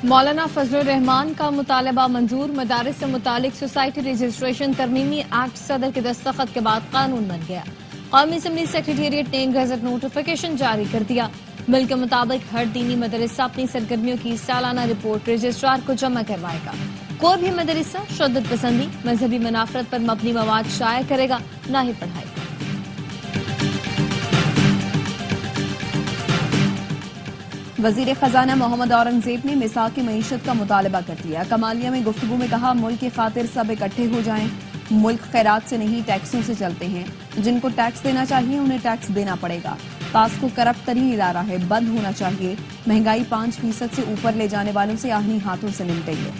مولانا فضل الرحمان کا مطالبہ منظور، مدارس سے متعلق سوسائٹی رجسٹریشن ترمیمی ایکٹ صدر کے دستخط کے بعد قانون بن گیا۔ قومی اسمبلی سیکریٹریٹ نے گزٹ نوٹیفیکیشن جاری کر دیا۔ بل کے مطابق ہر دینی مدرسہ اپنی سرگرمیوں کی سالانہ رپورٹ رجسٹرار کو جمع کروائے گا۔ کوئی بھی مدرسہ شدت پسندی، مذہبی منافرت پر مبنی مواد شائع کرے گا، نہ ہی پڑھائے گا۔ وزیر خزانہ محمد اورنگزیب نے مساق معیشت کا مطالبہ کر دیا۔ کمالیہ میں گفتگو میں کہا، ملک کی خاطر سب اکٹھے ہو جائیں۔ ملک خیرات سے نہیں ٹیکسوں سے چلتے ہیں۔ جن کو ٹیکس دینا چاہیے انہیں ٹیکس دینا پڑے گا۔ پاسکو کرپٹ ترین ادارہ ہے، بند ہونا چاہیے۔ مہنگائی 5% سے اوپر لے جانے والوں سے آہنی ہاتھوں سے نمٹیں گے۔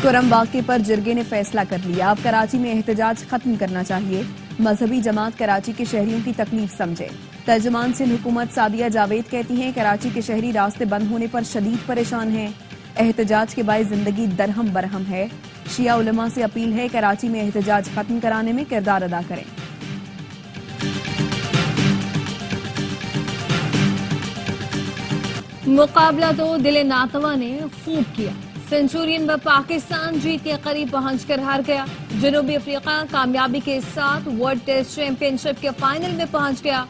کرم واقعے پر جرگے نے فیصلہ کر لیا، اب کراچی میں احتجاج ختم کرنا چاہیے۔ مذہبی جماعت کراچی کے شہریوں کی تکلیف سمجھے۔ ترجمان سندھ حکومت سعدیہ جاوید کہتی ہیں، کراچی کے شہری راستے بند ہونے پر شدید پریشان ہیں۔ احتجاج کے باعث زندگی درہم برہم ہے۔ شیعہ علماء سے اپیل ہے، کراچی میں احتجاج ختم کرانے میں کردار ادا کریں۔ مقابلہ تو دل ناتواں نے خوب کیا۔ سنچورین میں پاکستان جیت کے قریب پہنچ کر ہار گیا۔ جنوبی افریقہ کامیابی کے ساتھ ورلڈ ٹیسٹ چیمپئن شپ کے فائنل میں پہنچ گیا۔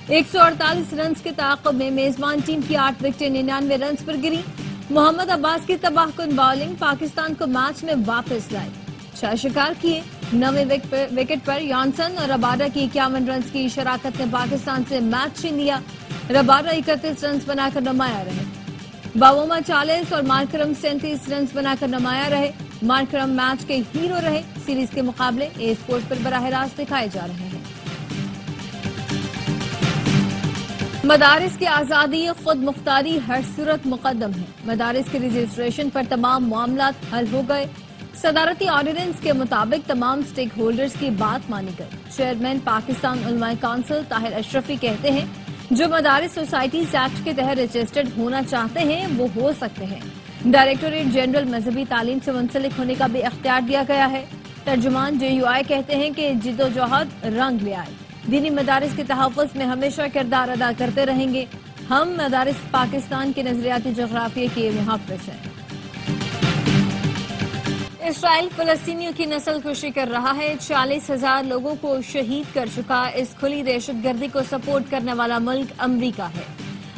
148 رنز کے تعاقب میں میزبان ٹیم کی 8 وکٹیں 99 رنز پر گری۔ محمد عباس کی تباہ کن بالنگ پاکستان کو میچ میں واپس لائی۔ 6 شکار کیے۔ 9ویں وکٹ پر یانسن اور ربادہ کی 51 رنز کی شراکت نے پاکستان سے میچ چھین لیا۔ ربادہ 31 رنز بنا کر نمایاں رہے۔ باوما 40 اور مارکرم 37 رنز بنا کر نمایاں رہے۔ مارکرم میچ کے ہیرو رہے۔ سیریز کے مقابلے اے اسپورٹس پر براہ راست دکھائے جا رہے ہیں۔ مدارس کی آزادی خود مختاری ہر صورت مقدم ہے۔ مدارس کے رجسٹریشن پر تمام معاملات حل ہو گئے۔ صدارتی آرڈیننس کے مطابق تمام سٹیک ہولڈرز کی بات مانی گئی۔ چیئرمین پاکستان علماء کونسل طاہر اشرفی کہتے ہیں، جو مدارس سوسائٹیز ایکٹ کے تحت رجسٹرڈ ہونا چاہتے ہیں وہ ہو سکتے ہیں۔ ڈائریکٹوریٹ جنرل مذہبی تعلیم سے منسلک ہونے کا بھی اختیار دیا گیا ہے۔ ترجمان JUI کہتے ہیں کہ جدوجہد رنگ لے آئے۔ دینی مدارس کے تحفظ میں ہمیشہ کردار ادا کرتے رہیں گے۔ ہم مدارس پاکستان کے نظریاتی جغرافیے کے محافظ ہیں۔ اسرائیل فلسطینیوں کی نسل کشی کر رہا ہے۔ 40,000 لوگوں کو شہید کر چکا اس کھلی دہشت گردی کو سپورٹ کرنے والا ملک امریکہ ہے۔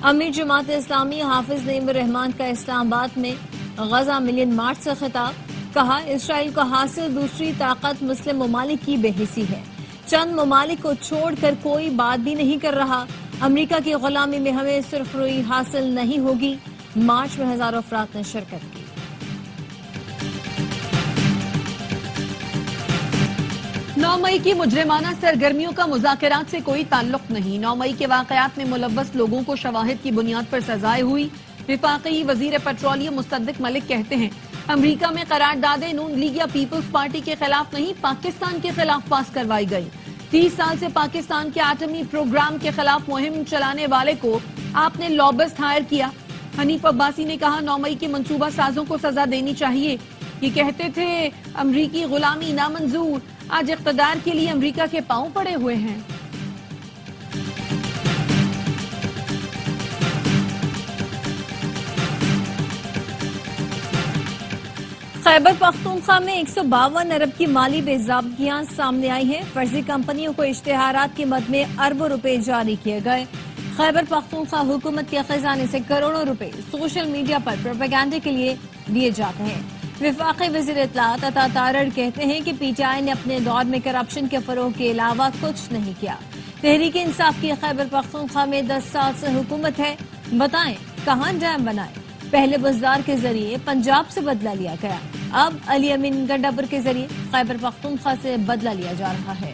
امیر جماعت اسلامی حافظ نعیم الرحمان کا اسلام آباد میں غزہ ملین مارچ سے خطاب، کہا اسرائیل کو حاصل دوسری طاقت مسلم ممالک کی بے حسی ہے۔ چند ممالک کو چھوڑ کر کوئی بات بھی نہیں کر رہا۔ امریکہ کی غلامی میں ہمیں سرخروئی حاصل نہیں ہوگی۔ مارچ میں ہزاروں افراد نے شرکت کی۔ 9 مئی کی مجرمانہ سرگرمیوں کا مذاکرات سے کوئی تعلق نہیں۔ 9 مئی کے واقعات میں ملوث لوگوں کو شواہد کی بنیاد پر سزائیں ہوئی۔ وفاقی وزیر پیٹرولیم مصدق ملک کہتے ہیں، امریکہ میں قراردادیں نون لیگ یا پیپلز پارٹی کے خلاف نہیں، پاکستان کے خلاف پاس کروائی گئی۔ 30 سال سے پاکستان کے ایٹمی پروگرام کے خلاف مہم چلانے والے کو آپ نے لابسٹ ہائر کیا۔ حنیف عباسی نے کہا، 9 مئی کے منصوبہ سازوں کو سزا دینی چاہیے۔ یہ کہتے تھے امریکی غلامی نامنظور، آج اقتدار کے لیے امریکہ کے پاؤں پڑے ہوئے ہیں۔ خیبر پختونخوا میں 152 ارب کی مالی بے ضابطگیاں سامنے آئی ہیں۔ فرضی کمپنیوں کو اشتہارات کی مد میں اربوں روپے جاری کیے گئے۔ خیبر پختونخوا حکومت کے خزانے سے کروڑوں روپے سوشل میڈیا پر پروپیگنڈے کے لیے دیے جاتے ہیں۔ وفاقی وزیر اطلاعات عطا تارڑ کہتے ہیں کہ PTI نے اپنے دور میں کرپشن کے فروغ کے علاوہ کچھ نہیں کیا۔ تحریک انصاف کی خیبر پختونخوا میں 10 سال سے حکومت ہے، بتائیں کہاں ڈیم بنائے؟ پہلے بزدار کے ذریعے پنجاب سے بدلہ لیا گیا، اب علی امین گنڈاپور کے ذریعے خیبر پختونخوا سے بدلہ لیا جا رہا ہے۔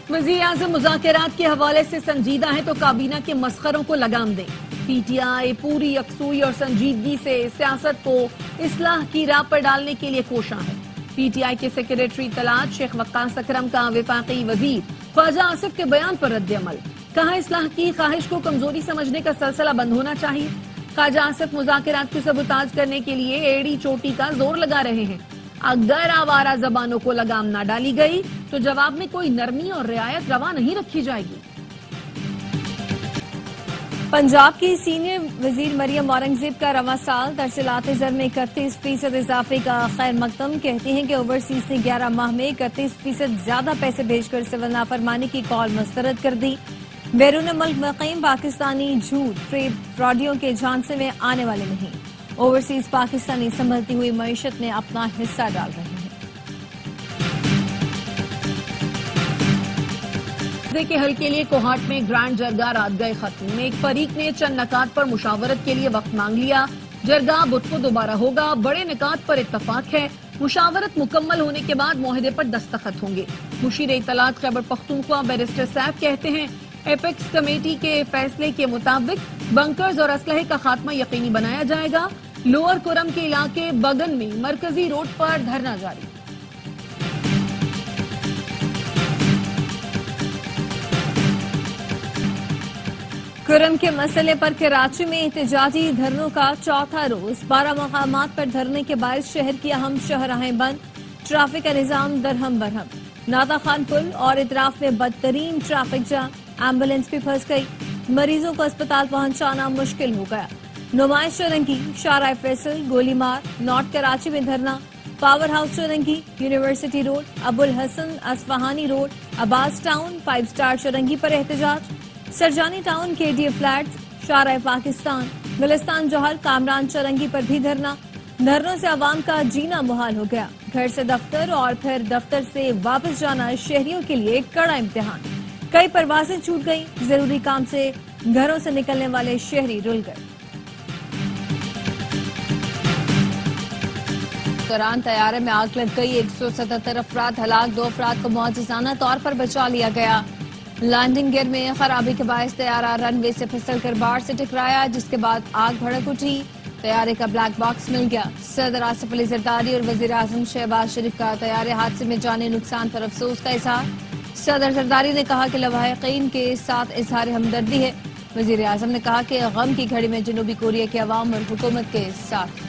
وزیر اعظم مذاکرات کے حوالے سے سنجیدہ ہیں تو کابینہ کے مسخروں کو لگام دیں۔ PTI پوری یکسوئی اور سنجیدگی سے سیاست کو اصلاح کی راہ پر ڈالنے کے لیے کوشاں ہے۔ PTI کے سیکریٹری اطلاعات شیخ وقاص اکرم کا وفاقی وزیر خواجہ آصف کے بیان پر رد عمل، کہا اصلاح کی خواہش کو کمزوری سمجھنے کا سلسلہ بند ہونا چاہیے۔ خواجہ آصف مذاکرات کو سبوتاژ کرنے کے لیے ایڑی چوٹی کا زور لگا رہے ہیں۔ اگر آوارہ زبانوں کو لگام نہ ڈالی گئی تو جواب میں کوئی نرمی اور رعایت روا نہیں رکھی جائے گی۔ پنجاب کی سینئر وزیر مریم اورنگزیب کا رواں سال ترسیلات زر میں 31% اضافے کا خیر مقدم، کہتی ہیں کہ اوورسیز نے 11 ماہ میں 31% زیادہ پیسے بھیج کر سول نافرمانی کی کال مسترد کر دی۔ بیرون ملک مقیم پاکستانی جھوٹ فراڈیوں کے جھانسے میں آنے والے نہیں، اوورسیز پاکستانی سنبھلتی ہوئی معیشت میں اپنا حصہ ڈال رہے ہیں۔ کے حل کے لیے کوہاٹ میں گرانڈ جرگہ رات گئے ختم، ایک فریق نے چند نکات پر مشاورت کے لیے وقت مانگ لیا۔ جرگہ بدھ کو دوبارہ ہوگا، بڑے نکات پر اتفاق ہے، مشاورت مکمل ہونے کے بعد معاہدے پر دستخط ہوں گے۔ مشیر اطلاعات خیبر پختونخوا بیرسٹر سیف کہتے ہیں ایپیکس کمیٹی کے فیصلے کے مطابق بنکرز اور اسلحے کا خاتمہ یقینی بنایا جائے گا۔ لوور کرم کے علاقے بگن میں مرکزی روڈ پر دھرنا جاری۔ کرم کے مسئلے پر کراچی میں احتجاجی دھرنوں کا چوتھا روز، 12 مقامات پر دھرنے کے باعث شہر کی اہم شاہراہیں بند، ٹریفک کا نظام درہم برہم۔ نادا خان پل اور اطراف میں بدترین ٹریفک جام، ایمبولینس بھی پھنس گئی، مریضوں کو اسپتال پہنچانا مشکل ہو گیا۔ نمائش چورنگی، شارع فیصل، گولی مار، نارتھ کراچی میں دھرنا، پاور ہاؤس چورنگی، یونیورسٹی روڈ، ابو الحسن اصفہانی روڈ، عباس ٹاؤن، 5 اسٹار چورنگی پر احتجاج، سرجانی ٹاؤن، کے ڈی اے فلیٹس، شارع پاکستان، گلستان جوہر، کامران چورنگی پر بھی دھرنا۔ دھرنوں سے عوام کا جینا محال ہو گیا، گھر سے دفتر اور پھر دفتر سے واپس جانا شہریوں کے لیے کڑا امتحان، کئی پروازیں چھوٹ گئیں، ضروری کام سے گھروں سے نکلنے والے شہری رل گئے۔ دوران طیارے میں آگ لگ گئی، 177 افراد ہلاک، 2 افراد کو معجزانہ طور پر بچا لیا گیا۔ لینڈنگ گیئر میں خرابی کے باعث طیارہ رن وے سے پھسل کر بار سے ٹکرایا، جس کے بعد آگ بھڑک اٹھی، طیارے کا بلیک باکس مل گیا۔ صدر آصف علی زرداری اور وزیر اعظم شہباز شریف کا طیارے حادثے میں جانی نقصان پر افسوس کا اظہار۔ صدر زرداری نے کہا کہ لواحقین کے ساتھ اظہار ہمدردی ہے۔ وزیر اعظم نے کہا کہ غم کی گھڑی میں جنوبی کوریا کے عوام اور حکومت کے ساتھ۔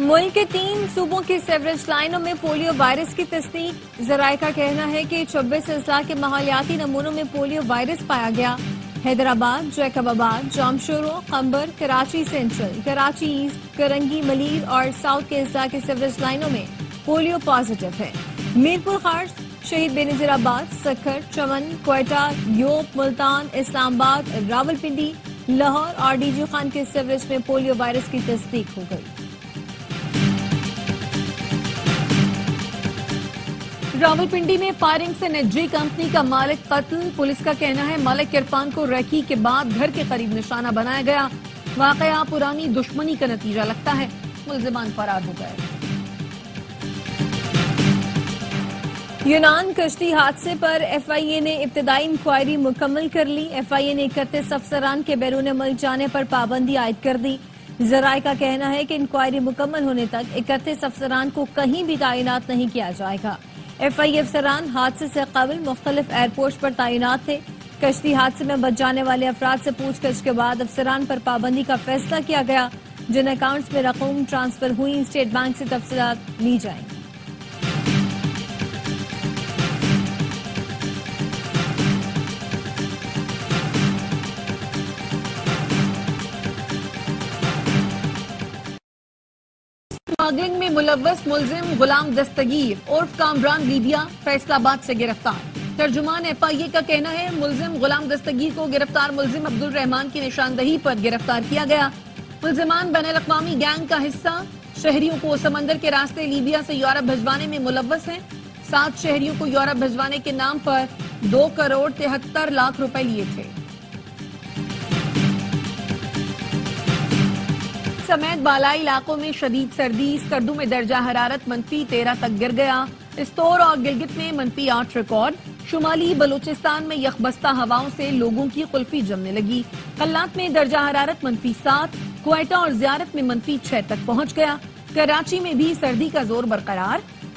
ملک کے 3 صوبوں کی سیوریج لائنوں میں پولیو وائرس کی تصدیق، ذرائع کا کہنا ہے کہ 24 اضلاع کے ماحولیاتی نمونوں میں پولیو وائرس پایا گیا۔ حیدرآباد، جیکب آباد، جامشورو، قمبر، کراچی سینٹرل، کراچی ایسٹ، کرنگی، ملیر اور ساؤتھ کے اضلاع کی سیوریج لائنوں میں پولیو پازیٹو ہے۔ میرپور خاص، شہید بینظیر آباد، سکھر، چمن، کوئٹہ، یوب، ملتان، اسلام آباد، راولپنڈی، لاہور اور ڈی جی خان کے سیوریج میں پولیو وائرس کی تصدیق ہو گئی۔ راولپنڈی میں فائرنگ سے نجی کمپنی کا مالک قتل، پولیس کا کہنا ہے مالک عرفان کو ریکی کے بعد گھر کے قریب نشانہ بنایا گیا، واقعہ پرانی دشمنی کا نتیجہ لگتا ہے، ملزمان فرار ہو گئے۔ یونان کشتی حادثے پر ایف آئی اے نے ابتدائی انکوائری مکمل کر لی، ایف آئی اے نے 31 افسران کے بیرون ملک جانے پر پابندی عائد کر دی۔ ذرائع کا کہنا ہے کہ انکوائری مکمل ہونے تک 31 افسران کو کہیں بھی تعینات نہیں کیا جائے گا۔ ایف آئی اے افسران حادثے سے قبل مختلف ایئرپورٹس پر تعینات تھے۔ کشتی حادثے میں بچ جانے والے افراد سے پوچھ گچھ کے بعد افسران پر پابندی کا فیصلہ کیا گیا، جن اکاؤنٹس میں رقم ٹرانسفر ہوئی اسٹیٹ بینک سے تفصیلات لی جائیں گی۔ اسمگلنگ میں ملوث ملزم غلام دستگیر عرف کامران لیبیا فیصل آباد سے گرفتار۔ ترجمان ایف آئی اے کا کہنا ہے ملزم غلام دستگیر کو گرفتار ملزم عبد الرحمان کی نشاندہی پر گرفتار کیا گیا۔ ملزمان بین الاقوامی گینگ کا حصہ، شہریوں کو سمندر کے راستے لیبیا سے یورپ بھجوانے میں ملوث ہیں۔ 7 شہریوں کو یورپ بھجوانے کے نام پر 2 کروڑ 73 لاکھ روپے لیے تھے۔ سمیت بالائی علاقوں میں شدید سردی، اسکردو میں درجہ حرارت -13 تک گر گیا۔ استور اور گلگت میں -8 ریکارڈ۔ شمالی بلوچستان میں یخبستہ ہواؤں سے لوگوں کی قلفی جمنے لگی۔ قلات میں درجہ حرارت -7، کوئٹہ اور زیارت میں -6 تک پہنچ گیا۔ کراچی میں بھی سردی کا زور برقرار،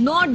9